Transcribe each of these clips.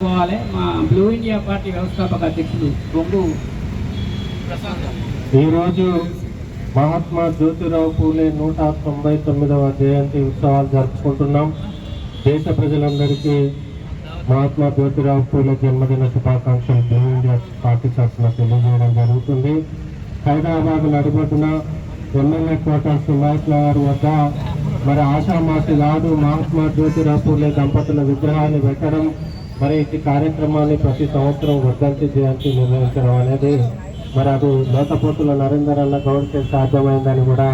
మా blue India party వ్యవస్థాపక అధ్యక్షుడు బొంగు ఈరోజు మహాత్మా జ్యోతిరావు పూలే 199వ జయంతి ఉత్సవాలు జరుపుకుంటున్నాం. దేశ ప్రజలందరికీ మహాత్మా జ్యోతిరావు పూలే జన్మదిన శుభాకాంక్షలు బ్లూ ఇండియా పార్టీ తరఫున తెలియజేయడం జరుగుతుంది. హైదరాబాద్ నడిబొడ్డున ఎమ్మెల్యే క్వార్టర్స్ హిమాయత్ నగర్ వద్ద మరి ఆషామాషి కాదు మహాత్మా జ్యోతిరావు పూలే దంపతుల విగ్రహాన్ని పెట్టడం, మరి ఈ కార్యక్రమాన్ని ప్రతి సంవత్సరం వర్ధంతి జయంతి నిర్వహించడం అనేది మరి అది లోతపోతుల నరేందర్ అన్న గౌడ్కే సాధ్యమైందని కూడా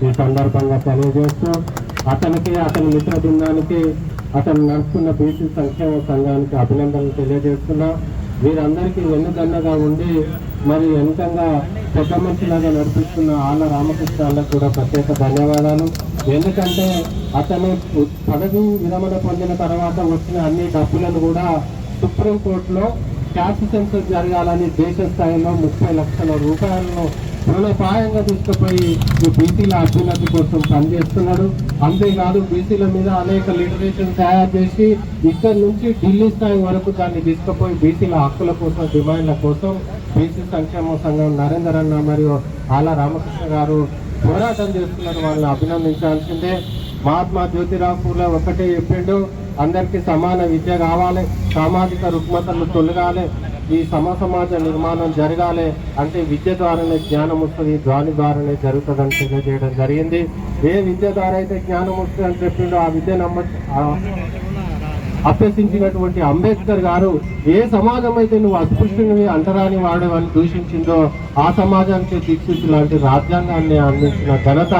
ఈ సందర్భంగా తెలియజేస్తూ అతనికి అతని మిత్ర బృందానికి అతను నడుపుతున్న బీసీ సంక్షేమ సంఘానికి అభినందనలు తెలియజేస్తున్నా. వీరందరికీ వెన్నుదన్నగా ఉండి మరి వెనుకంగా పెద్ద మనిషిలాగా నడిపిస్తున్న ఆళ్ళ రామకృష్ణాలకు కూడా ప్రత్యేక ధన్యవాదాలు. ఎందుకంటే అతను పదవి విరమణ పొందిన తర్వాత వచ్చిన అన్ని డబ్బులను కూడా సుప్రీంకోర్టులో క్యాష్ సెన్సస్ జరగాలని దేశ స్థాయిలో 30 లక్షల రూపాయలను రుణపాయంగా తీసుకుపోయి ఈ బీసీల అభ్యున్నతి కోసం పనిచేస్తున్నాడు. అంతేకాదు బీసీల మీద అనేక లిటరేషన్ తయారు చేసి ఇక్కడి నుంచి ఢిల్లీ స్థాయి వరకు దాన్ని తీసుకుపోయి బీసీల హక్కుల కోసం డిమాండ్ల కోసం బీసీ సంక్షేమ సంఘం నరేందర్ అన్న మరియు ఆళ్ళ రామకృష్ణ గారు పోరాటం చేస్తున్నారు. వాళ్ళని అభినందించాల్సిందే. మహాత్మా జ్యోతిరావు పూలే ఒకటే చెప్పిండు, అందరికీ సమాన విద్య కావాలి, సామాజిక రుగ్మతలు తొలగాలి, ఈ సమాజ నిర్మాణం జరగాలి. అంటే విద్య ద్వారానే జ్ఞానం వస్తుంది, దాని ద్వారానే జరుగుతుందని తెలియజేయడం జరిగింది. ఏ విద్య ద్వారా అయితే జ్ఞానం వస్తుంది అని చెప్పిండో ఆ విద్య అభ్యసించినటువంటి అంబేద్కర్ గారు ఏ సమాజం అయితే నువ్వు అస్పృశ్యునివి అంటరాని వాడవని దూషించిందో ఆ సమాజానికి దీక్షితు లాంటి రాజ్యాంగాన్ని అందించిన ఘనత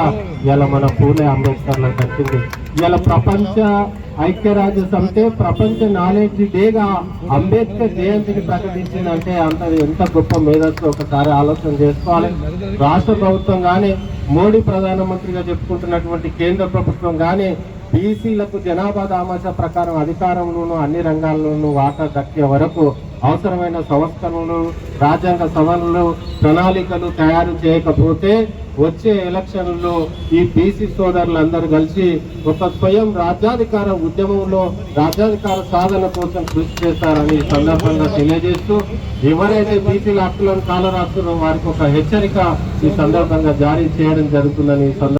ఇలా మన పూలే అంబేద్కర్లకు దక్కింది. ఇలా ప్రపంచ ఐక్యరాజ్య సమితి ప్రపంచ నాలెడ్జ్ డేగా అంబేద్కర్ జయంతిని ప్రకటించిందంటే ఎంత గొప్ప మేధస్సు ఒకసారి ఆలోచన చేసుకోవాలి. రాష్ట్ర ప్రభుత్వం కానీ మోడీ ప్రధానమంత్రిగా చెప్పుకుంటున్నటువంటి కేంద్ర ప్రభుత్వం కానీ బీసీలకు జనాభా దామాషా ప్రకారం అధికారంలోనూ అన్ని రంగాల్లోనూ వాటా దక్కే వరకు అవసరమైన సంస్కరణలు, రాజ్యాంగ సవరణలు, ప్రణాళికలు తయారు చేయకపోతే వచ్చే ఎలక్షన్లలో ఈ బీసీ సోదరులందరూ కలిసి ఒక స్వయం రాజ్యాధికార ఉద్యమంలో రాజ్యాధికార సాధన కోసం కృషి చేస్తారని ఈ సందర్భంగా తెలియజేస్తూ ఎవరైతే బీసీల హక్కులను కాలరాస్తున్నారో వారికి ఒక హెచ్చరిక ఈ సందర్భంగా జారీ చేయడం జరుగుతుందని